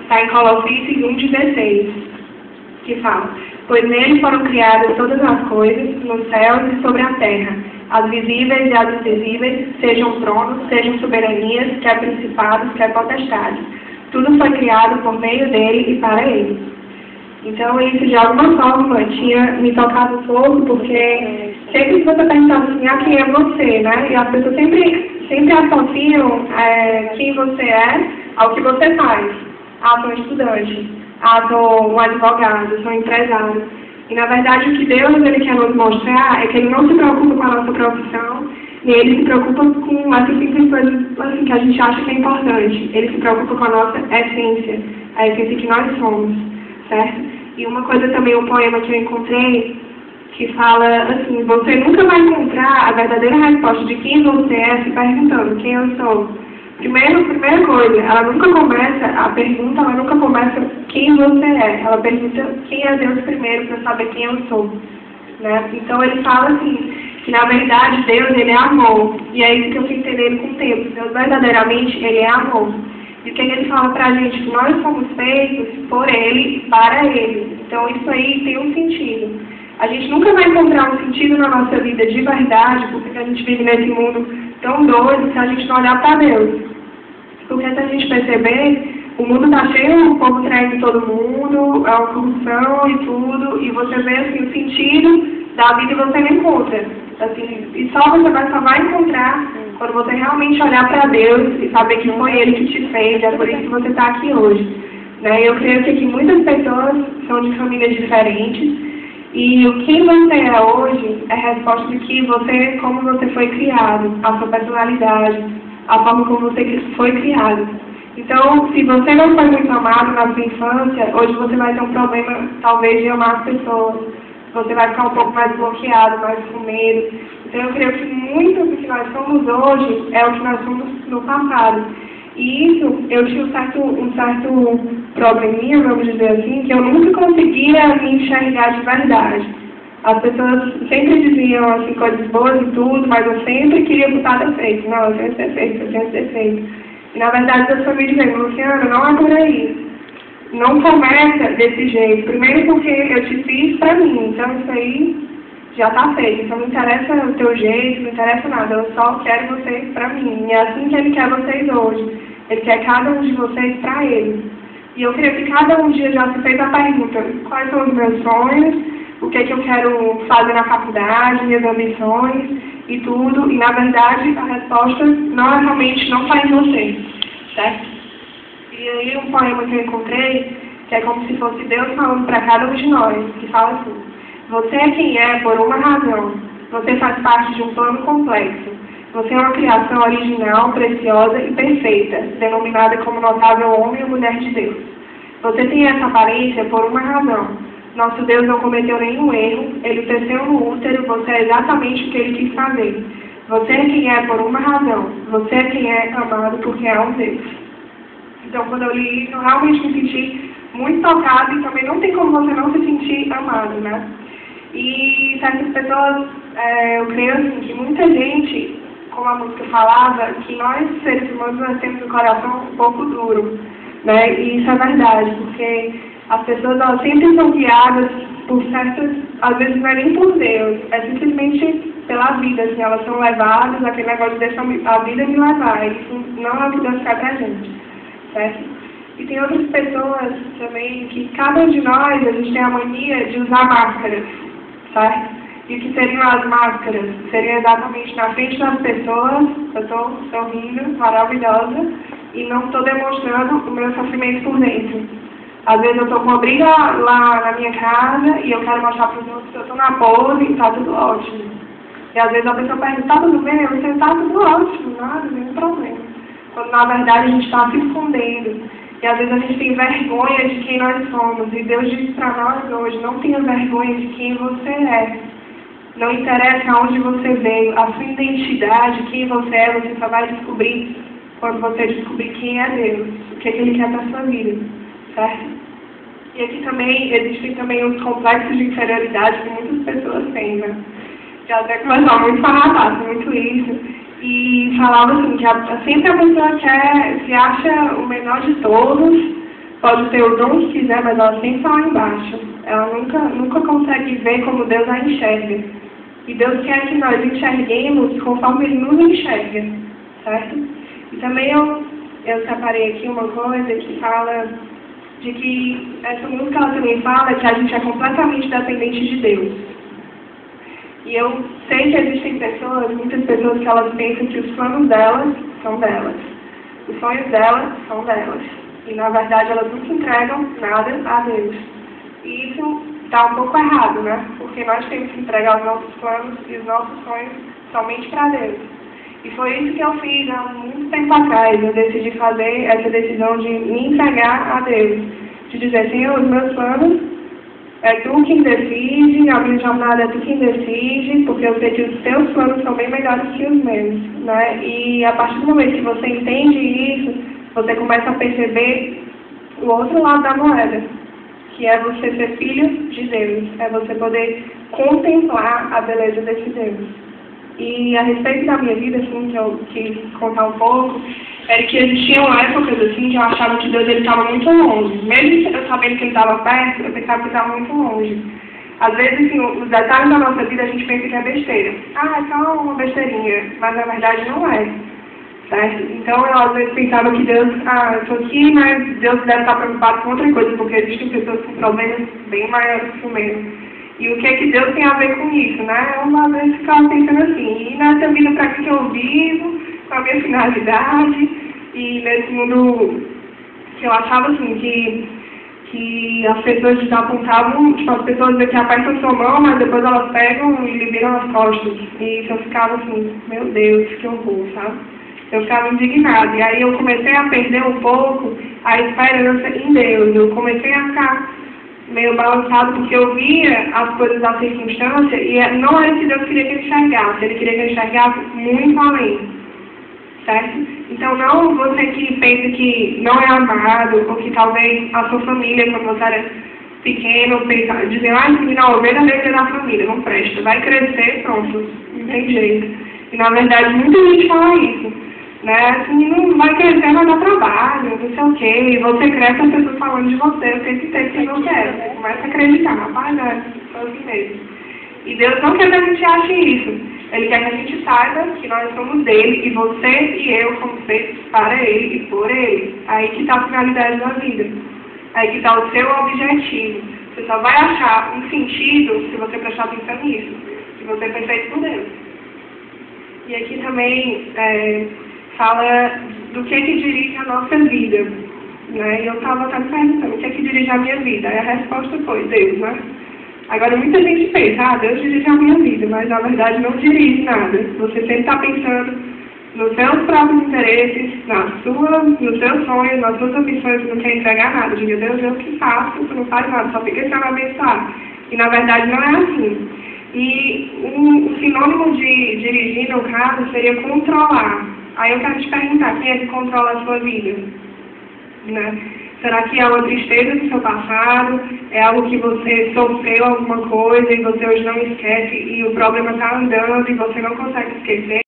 Está em Colossenses 1,16, que fala: pois nele foram criadas todas as coisas, nos céus e sobre a terra, as visíveis e as invisíveis, sejam tronos, sejam soberanias, quer principados, quer potestades. Tudo foi criado por meio dele e para ele. Então, isso de alguma forma tinha me tocado um pouco, porque sempre que você perguntava assim, quem é você, né? E as pessoas sempre associam quem você é ao que você faz. Sou um estudante. Sou um advogado, sou um empresário. E, na verdade, o que Deus ele quer nos mostrar é que Ele não se preocupa com a nossa profissão, nem Ele se preocupa com essas simples coisas assim, que a gente acha que é importante. Ele se preocupa com a nossa essência, a essência que nós somos, certo? E uma coisa também, um poema que eu encontrei, que fala assim: você nunca vai encontrar a verdadeira resposta de quem você é se perguntando quem eu sou. Primeira coisa, a pergunta nunca começa quem você é. Ela pergunta quem é Deus primeiro para saber quem eu sou. Né? Então ele fala assim, que na verdade Deus ele é amor. E é isso que eu fui entendendo com o tempo. Deus verdadeiramente ele é amor. E o que ele fala pra gente? Que nós somos feitos por Ele e para Ele. Então isso aí tem um sentido. A gente nunca vai encontrar um sentido na nossa vida de verdade, porque a gente vive nesse mundo tão doido, se a gente não olhar para Deus. Porque se a gente perceber, o mundo está cheio, o povo traindo todo mundo, a corrupção e tudo, e você vê assim, o sentido da vida e você não encontra. Assim, e você só vai encontrar quando você realmente olhar para Deus e saber que foi Ele que te fez, é por isso que você está aqui hoje. Né? Eu creio que aqui muitas pessoas são de famílias diferentes, e o que você é hoje é a resposta de que como você foi criado, a sua personalidade, a forma como você foi criado. Então, se você não foi muito amado na sua infância, hoje você vai ter um problema, talvez, de amar as pessoas. Você vai ficar um pouco mais bloqueado, mais com medo. Então, eu creio que muito do que nós somos hoje é o que nós somos no passado. E isso, eu tinha um certo probleminha, vamos dizer assim, que eu nunca conseguia me enxergar de verdade. As pessoas sempre diziam assim, coisas boas e tudo, mas eu sempre queria botar defeito. Não, eu tenho esse defeito, eu tenho esse defeito. E, na verdade, Deus foi me dizendo: Luciana, não é por aí. Não começa desse jeito. Primeiro porque eu te fiz pra mim, então isso aí já tá feito. Então não interessa o teu jeito, não interessa nada. Eu só quero vocês pra mim. E é assim que Ele quer vocês hoje. Ele quer cada um de vocês pra Ele. E eu queria que cada um dia já se fez a pergunta: quais são os meus sonhos? O que é que eu quero fazer na faculdade, minhas ambições e tudo. E na verdade a resposta normalmente não está em você, certo? E aí um poema que eu encontrei, que é como se fosse Deus falando para cada um de nós, que fala assim: você é quem é por uma razão, você faz parte de um plano complexo, você é uma criação original, preciosa e perfeita, denominada como notável homem ou mulher de Deus. Você tem essa aparência por uma razão. Nosso Deus não cometeu nenhum erro, Ele teceu no útero, você é exatamente o que Ele quis fazer. Você é quem é por uma razão, você é quem é amado porque é um Deus. Então, quando eu li isso, eu realmente me senti muito tocada, e também não tem como você não se sentir amado, né? E certas pessoas, eu creio assim, que muita gente, como a música falava, que nós, seres humanos, nós temos um coração um pouco duro, né? E isso é verdade, porque as pessoas, elas sempre são guiadas por certas, às vezes não é nem por Deus, é simplesmente pela vida, assim, elas são levadas, aquele negócio de deixar a vida me levar, isso não é o que Deus quer pra gente, certo? E tem outras pessoas também que cada um de nós, a gente tem a mania de usar máscaras, certo? E o que seriam as máscaras? Seriam exatamente na frente das pessoas, eu estou sorrindo, maravilhosa, e não estou demonstrando o meu sofrimento por dentro. Às vezes eu estou com uma briga lá na minha casa e eu quero mostrar para os outros que eu estou na pose e está tudo ótimo. E às vezes a pessoa pergunta: está tudo bem? Eu digo: está tudo ótimo, nada, nenhum problema. Quando na verdade a gente está se escondendo. E às vezes a gente tem vergonha de quem nós somos. E Deus diz para nós hoje: não tenha vergonha de quem você é. Não interessa aonde você veio, a sua identidade, quem você é, você só vai descobrir quando você descobrir quem é Deus, o que Ele quer para a sua vida, certo? E aqui também existem também os complexos de inferioridade que muitas pessoas têm, né? Já até começou muito falar, muito isso. E falava assim, que sempre a pessoa se acha o menor de todos, pode ter o dom que quiser, mas ela sempre está lá embaixo. Ela nunca consegue ver como Deus a enxerga. E Deus quer que nós enxerguemos conforme Ele nos enxerga, certo? E também eu separei aqui uma coisa que fala de que essa música ela também fala que a gente é completamente dependente de Deus. E eu sei que existem pessoas, muitas pessoas que elas pensam que os planos delas são delas. Os sonhos delas são delas. E na verdade elas nunca entregam nada a Deus. E isso está um pouco errado, né? Porque nós temos que entregar os nossos planos e os nossos sonhos somente para Deus. E foi isso que eu fiz há muito tempo atrás. Eu decidi fazer essa decisão de me entregar a Deus. De dizer, Senhor, os meus planos é Tu quem decide, a minha jornada é Tu quem decide, porque eu sei que os Teus planos são bem melhores que os meus, né? E a partir do momento que você entende isso, você começa a perceber o outro lado da moeda, que é você ser filho de Deus, é você poder contemplar a beleza desse Deus. E a respeito da minha vida, assim, que eu quis contar um pouco, era que existiam épocas, assim, que eu achava que Deus estava muito longe. Mesmo eu sabendo que Ele estava perto, eu pensava que Ele estava muito longe. Às vezes, assim, os detalhes da nossa vida a gente pensa que é besteira. Ah, é só uma besteirinha, mas na verdade não é. Certo? Então, eu às vezes pensava que Deus, eu estou aqui, mas Deus deve estar preocupado com outra coisa, porque existem pessoas com problemas bem maiores que o meu. E o que é que Deus tem a ver com isso, né? Eu às vezes ficava pensando assim, e nessa vida para que eu vivo, com a minha finalidade, e nesse mundo que eu achava assim, que as pessoas desapontavam, tipo, as pessoas que apertam sua mão, mas depois elas pegam e lhe viram as costas. E eu ficava assim, meu Deus, que horror, sabe? Eu ficava indignada. E aí eu comecei a perder um pouco a esperança em Deus. Eu comecei a ficar meio balançado porque eu via as coisas da circunstância e não era o que Deus queria que eu enxergasse. Ele queria que eu enxergasse muito além. Certo? Então não você que pensa que não é amado ou que talvez a sua família, quando você era pequeno, pensa, dizendo, esse menino é a ovelha negra da família, não presta. Vai crescer, pronto, não tem jeito. E na verdade muita gente fala isso. Né? Esse menino vai crescer, vai dar trabalho, não sei o quê, e você cresce as pessoas falando de você, o tempo inteiro que não quer. Você começa a acreditar, rapaz, sou assim mesmo. E Deus não quer que a gente ache isso. Ele quer que a gente saiba que nós somos dele, e você e eu somos feitos para ele e por ele. Aí que está a finalidade da vida. Aí que está o seu objetivo. Você só vai achar um sentido se você prestar atenção nisso. Se você for feito por Deus. E aqui também fala do que dirige a nossa vida, né? E eu estava até me perguntando o que dirige a minha vida. Aí a resposta foi Deus, né? Agora muita gente pensa, Deus dirige a minha vida, mas na verdade não dirige nada. Você sempre está pensando nos seus próprios interesses, nos seus sonhos, nas suas ambições, não quer entregar nada. Diga, Deus, eu que faço, você não faz nada, só fica querendo abençoar. E na verdade não é assim. E o sinônimo de dirigir, no caso, seria controlar. Aí eu quero te perguntar, quem é que controla a sua vida? Né? Será que é uma tristeza do seu passado? É algo que você sofreu alguma coisa e você hoje não esquece e o problema está andando e você não consegue esquecer?